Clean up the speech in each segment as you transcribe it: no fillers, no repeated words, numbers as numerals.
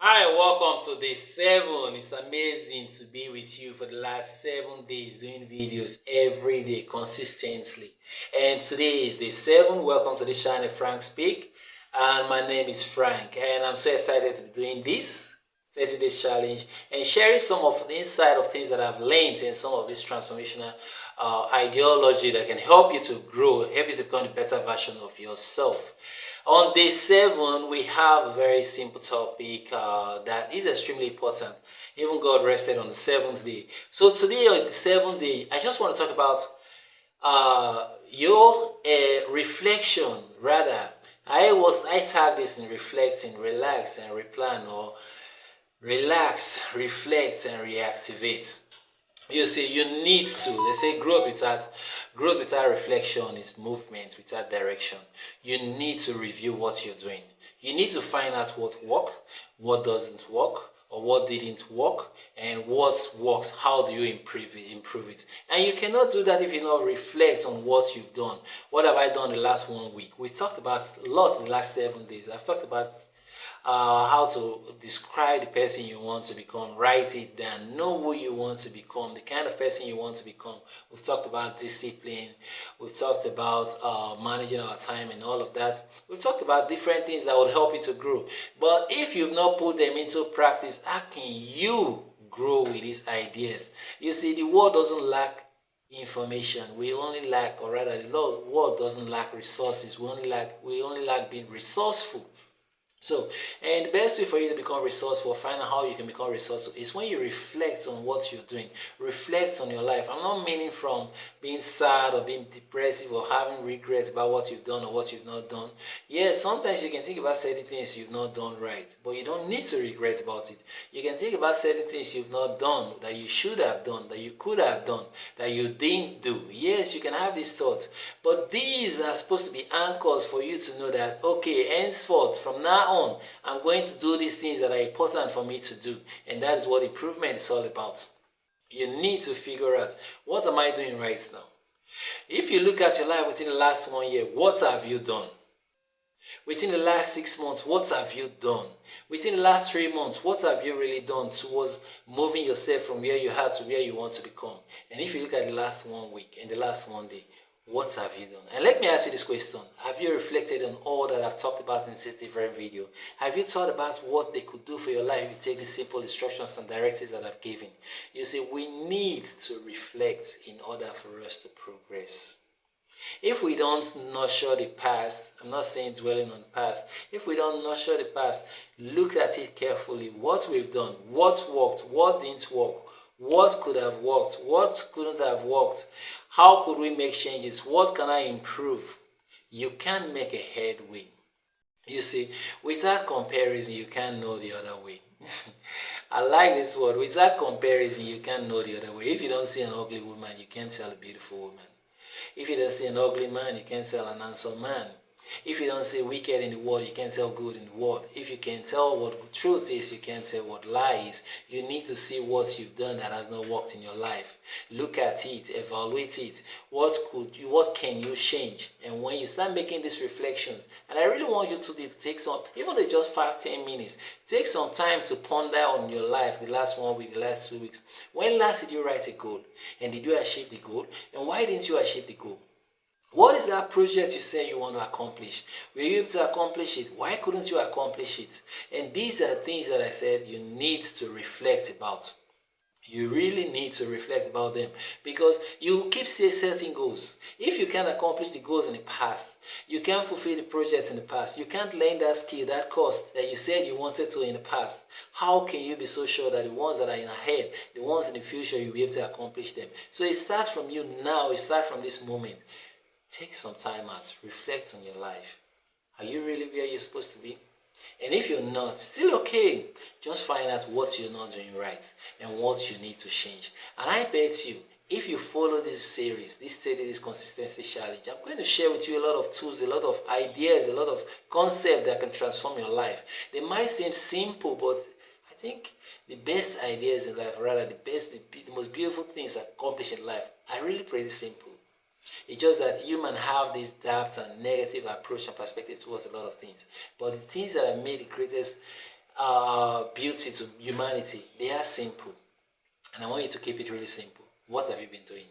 Hi, welcome to day 7. It's amazing to be with you for the last 7 days doing videos every day consistently. And today is day 7. Welcome to the channel Frankspeak. And my name is Frank. And I'm so excited to be doing this 30 days challenge and sharing some of the insight of things that I've learned in some of this transformational ideology that can help you to grow, help you to become a better version of yourself. On day 7, we have a very simple topic that is extremely important. Even God rested on the 7th day. So today on the 7th day, I just want to talk about your reflection. Rather, I tagged this in reflecting, relax, and replan, or relax, reflect, and reactivate. You see, you need to. They say growth without reflection is movement without direction. You need to review what you're doing. You need to find out what worked, what doesn't work, or what didn't work, and what works. How do you improve it? And you cannot do that if you not reflect on what you've done. What have I done the last 1 week? We talked about a lot in the last 7 days. I've talked about how to describe the person you want to become, write it down, know who you want to become, the kind of person you want to become. We've talked about discipline, we've talked about managing our time and all of that. We've talked about different things that would help you to grow. But if you've not put them into practice, how can you grow with these ideas? You see, the world doesn't lack information. We only lack, or rather the world doesn't lack resources. We only lack being resourceful. So, and the best way for you to become resourceful, find out how you can become resourceful, is when you reflect on what you're doing. Reflect on your life. I'm not meaning from being sad or being depressive or having regrets about what you've done or what you've not done. Yes, sometimes you can think about certain things you've not done right, but you don't need to regret about it. You can think about certain things you've not done, that you should have done, that you could have done, that you didn't do. Yes, you can have these thoughts, but these are supposed to be anchors for you to know that, okay, henceforth, from now on, I'm going to do these things that are important for me to do. And that is what improvement is all about. You need to figure out, what am I doing right now? If you look at your life within the last 1 year, what have you done? Within the last 6 months, what have you done? Within the last 3 months, what have you really done towards moving yourself from where you are to where you want to become? And if you look at the last 1 week and the last 1 day, what have you done? And let me ask you this question. Have you reflected on all that I've talked about in this different video? Have you thought about what they could do for your life if you take the simple instructions and directives that I've given? You see, we need to reflect in order for us to progress. If we don't nurture the past, I'm not saying dwelling on the past, if we don't nurture the past, look at it carefully, what we've done, what worked, what didn't work, what could have worked, what couldn't have worked, how could we make changes, what can I improve? You can't make a headway. You see, without comparison, you can't know the other way. I like this word. Without comparison, you can't know the other way. If you don't see an ugly woman, you can't tell a beautiful woman. If you don't see an ugly man, you can't tell an handsome man. If you don't see wicked in the world, you can't tell good in the world. If you can tell what truth is, you can't tell what lie is. You need to see what you've done that has not worked in your life. Look at it, evaluate it. What can you change? And when you start making these reflections, and I really want you to take some, even though it's just 5-10 minutes, take some time to ponder on your life the last 1 week, the last 2 weeks. When last did you write a goal? And did you achieve the goal? And why didn't you achieve the goal? What is that project you say you want to accomplish? Were you able to accomplish it? Why couldn't you accomplish it? And these are things that I said you need to reflect about. You really need to reflect about them, because you keep setting goals. If you can't accomplish the goals in the past, you can't fulfill the projects in the past, you can't learn that skill, that course that you said you wanted to in the past, how can you be so sure that the ones that are in ahead, the ones in the future, you'll be able to accomplish them? So it starts from you now, it starts from this moment. Take some time out, reflect on your life. Are you really where you're supposed to be? And if you're not, still okay. Just find out what you're not doing right and what you need to change. And I bet you, if you follow this series, this 30 days consistency challenge, I'm going to share with you a lot of tools, a lot of ideas, a lot of concepts that can transform your life. They might seem simple, but I think the best ideas in life, rather the most beautiful things accomplished in life, are really pretty simple. It's just that humans have these doubts and negative approach and perspective towards a lot of things. But the things that have made the greatest beauty to humanity, they are simple. And I want you to keep it really simple. What have you been doing?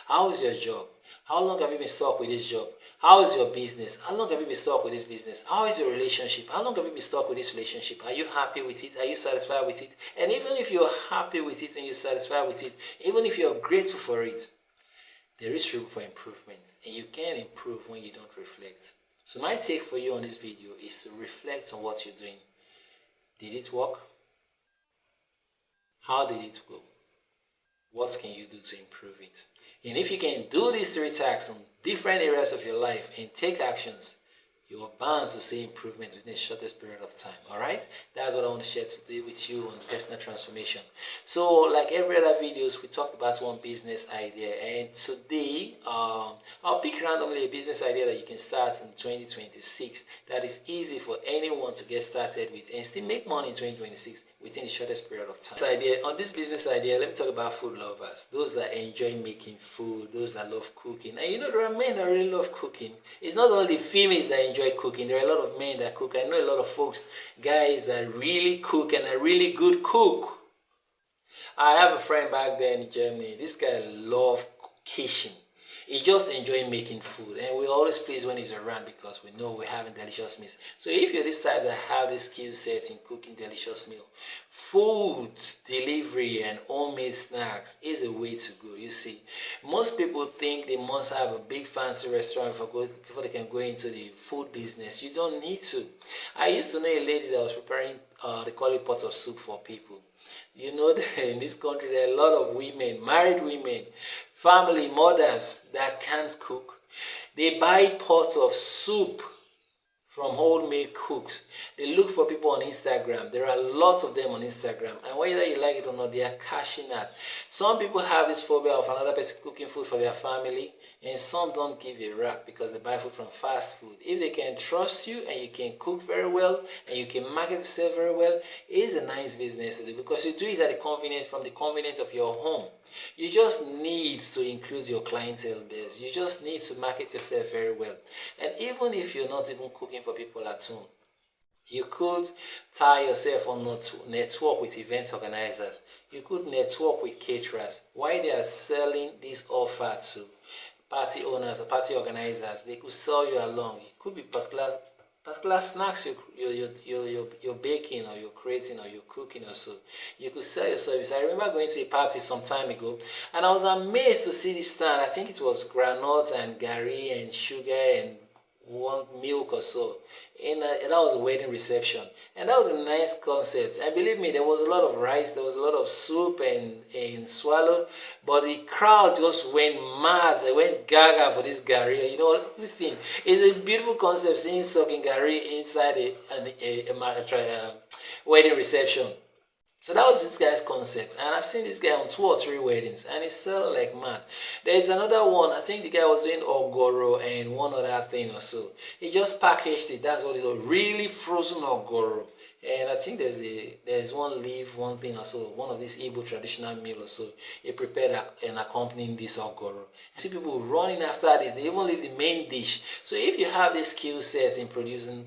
How is your job? How long have you been stuck with this job? How is your business? How long have you been stuck with this business? How is your relationship? How long have you been stuck with this relationship? Are you happy with it? Are you satisfied with it? And even if you're happy with it and you're satisfied with it, even if you're grateful for it, there is room for improvement. And you can improve when you don't reflect. So my take for you on this video is to reflect on what you're doing. Did it work? How did it go? What can you do to improve it? And if you can do these 3 tasks on different areas of your life and take actions, you are bound to see improvement within the shortest period of time. Alright? That's what I want to share today with you on personal transformation. So, like every other videos, we talked about one business idea, and today I'll pick randomly a business idea that you can start in 2026 that is easy for anyone to get started with and still make money in 2026 within the shortest period of time. On this business idea, let me talk about food lovers, those that enjoy making food, those that love cooking. And you know, there are men that really love cooking. It's not only females that enjoy cooking. There are a lot of men that cook. I know a lot of folks, guys that really cook and are really good cook. I have a friend back there in Germany. This guy loves kitchen. He just enjoys making food, and we're always pleased when he's around because we know we're having delicious meals. So if you're this type that have this skill set in cooking delicious meal, food delivery and homemade snacks is a way to go. You see, most people think they must have a big fancy restaurant before they can go into the food business. You don't need to. I used to know a lady that was preparing they call it pot of soup for people. You know that in this country there are a lot of women, married women, family mothers that can't cook. They buy pots of soup from homemade cooks. They look for people on Instagram. There are lots of them on Instagram, and whether you like it or not, they are cashing out. Some people have this phobia of another person cooking food for their family, and some don't give a rap because they buy food from fast food. If they can trust you and you can cook very well and you can market yourself very well, it is a nice business to do because you do it at from the convenience of your home. You just need to increase your clientele base. You just need to market yourself very well. And even if you're not even cooking for people at home, you could tie yourself on network with event organizers. You could network with caterers. While they are selling this offer to party owners or party organizers, they could sell you along. It could be particular snacks you're baking or you're creating or you're cooking or so. You could sell your service. I remember going to a party some time ago and I was amazed to see this stand. I think it was granules and gari and sugar and one milk or so. And that was a wedding reception. And that was a nice concept. And believe me, there was a lot of rice, there was a lot of soup and swallow, but the crowd just went mad. They went gaga for this gari. You know, this thing is a beautiful concept, seeing soaking gari inside a wedding reception. So that was this guy's concept, and I've seen this guy on 2 or 3 weddings, and he's selling like mad. There's another one, I think the guy was doing ogoro and one other thing or so. He just packaged it, that's what it was, really frozen ogoro. And I think there's one leaf, one thing or so, one of these Igbo traditional meal or so. He prepared and accompanying this ogoro. I see people running after this, they even leave the main dish. So if you have this skill set in producing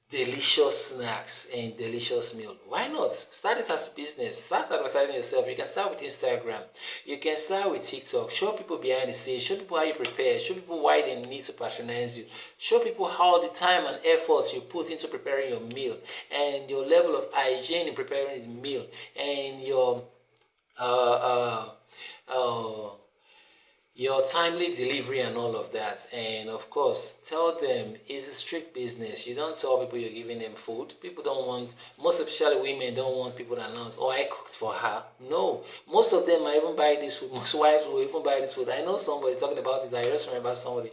delicious snacks and delicious meal, why not start it as a business? Start advertising yourself. You can start with Instagram, you can start with TikTok. Show people behind the scenes, show people how you prepare, show people why they need to patronize you, show people how the time and effort you put into preparing your meal and your level of hygiene in preparing the meal and your timely delivery and all of that. And of course, tell them it's a strict business. You don't tell people you're giving them food. People don't want, most especially women, don't want people to announce, oh, I cooked for her. No, most of them might even buy this food. Most wives will even buy this food. I know somebody talking about it. I just remember somebody,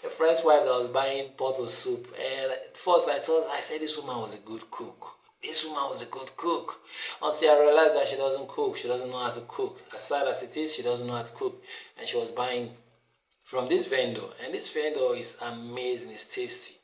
a friend's wife that was buying pot of soup. And at first I said this woman was a good cook. This woman was a good cook. Until I realized that she doesn't cook. She doesn't know how to cook. As sad as it is, she doesn't know how to cook. And she was buying from this vendor. And this vendor is amazing. It's tasty.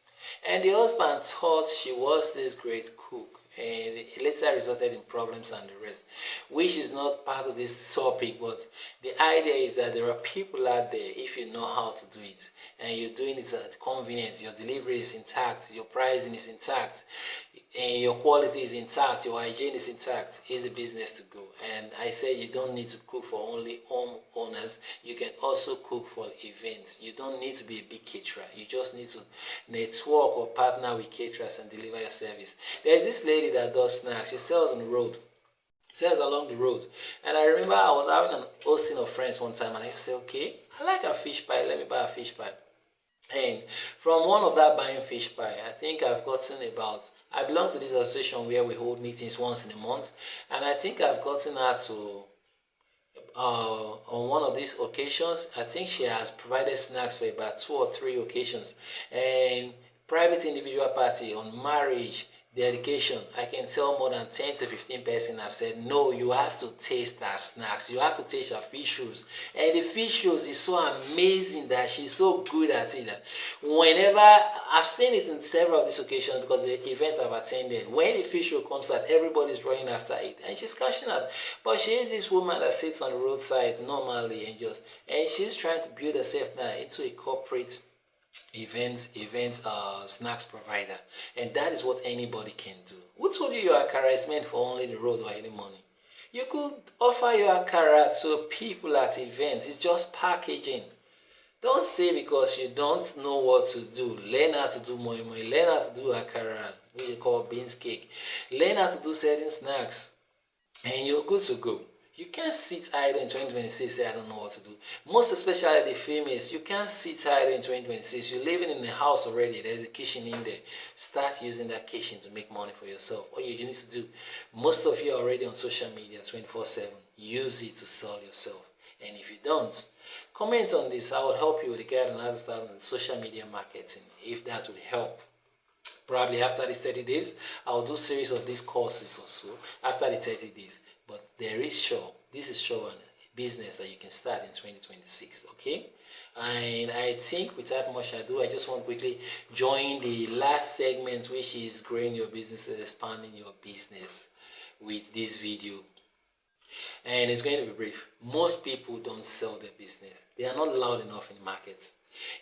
And the husband thought she was this great cook. and it later resulted in problems and the rest, which is not part of this topic. But the idea is that there are people out there, if you know how to do it and you're doing it at convenience, your delivery is intact, your pricing is intact, and your quality is intact, your hygiene is intact, is a business to go. And I say you don't need to cook for only home owners. You can also cook for events. You don't need to be a big caterer. You just need to network or partner with caterers and deliver your service. There's this lady that does snacks. She sells on the road, sells along the road. And I remember I was having an hosting of friends one time, and I said, okay, I like a fish pie, let me buy a fish pie. And from one of that buying fish pie, I think I've gotten about, I belong to this association where we hold meetings once in a month, and I think I've gotten her to, on one of these occasions, I think she has provided snacks for about 2 or 3 occasions. And private individual party, on marriage, dedication, I can tell more than 10 to 15 persons have said, no, you have to taste our snacks, you have to taste our fish rolls. And the fish rolls is so amazing that she's so good at it that whenever, I've seen it in several of these occasions because the event I've attended, when the fish roll comes out, everybody's running after it and she's cashing out. But she is this woman that sits on the roadside normally and she's trying to build herself now into a corporate snacks provider, and that is what anybody can do. Who told you your akara is meant for only the road or any money? You could offer your akara to people at events. It's just packaging. Don't say because you don't know what to do. Learn how to do moi, learn how to do akara, which they call beans cake. Learn how to do certain snacks, and you're good to go. You can't sit idle in 2026 and say, I don't know what to do. Most especially the females, you can't sit idle in 2026. You're living in a house already. There's a kitchen in there. Start using that kitchen to make money for yourself. All you need to do, most of you are already on social media 24/7. Use it to sell yourself. And if you don't, comment on this. I will help you with the guide on how to start on social media marketing, if that would help. Probably after these 30 days, I'll do a series of these courses also after the 30 days. But this is sure a business that you can start in 2026, okay? And I think without much ado, I just want to quickly join the last segment, which is growing your business and expanding your business with this video. And it's going to be brief. Most people don't sell their business. They are not loud enough in the market.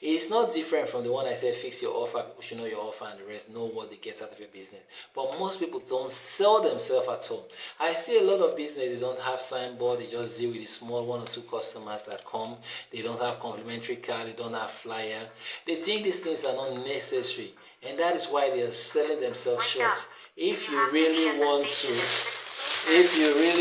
It's not different from the one I said, fix your offer. People should know your offer and the rest, know what they get out of your business. But most people don't sell themselves at all. I see a lot of businesses don't have signboard. They just deal with the small 1 or 2 customers that come. They don't have complimentary card. They don't have flyer. They think these things are not necessary. And that is why they are selling themselves short. If you really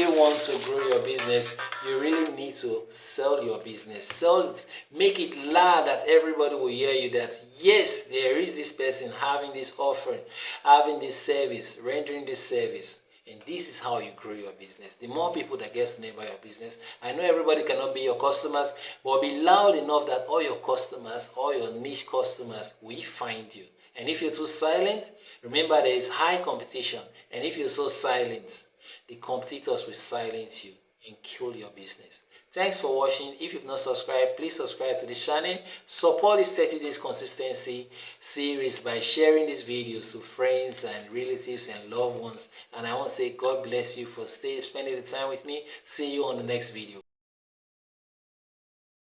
want to grow your business, you really need to sell your business. Sell it, make it loud that everybody will hear you that yes, there is this person having this offering, having this service, rendering this service. And this is how you grow your business. The more people that get to know about your business, I know everybody cannot be your customers, but be loud enough that all your customers, all your niche customers will find you. And if you're too silent, remember there is high competition. And if you're so silent, the competitors will silence you and kill your business. Thanks for watching. If you've not subscribed, please subscribe to this channel. Support this 30 days consistency series by sharing these videos to friends and relatives and loved ones. And I want to say God bless you for spending the time with me. See you on the next video.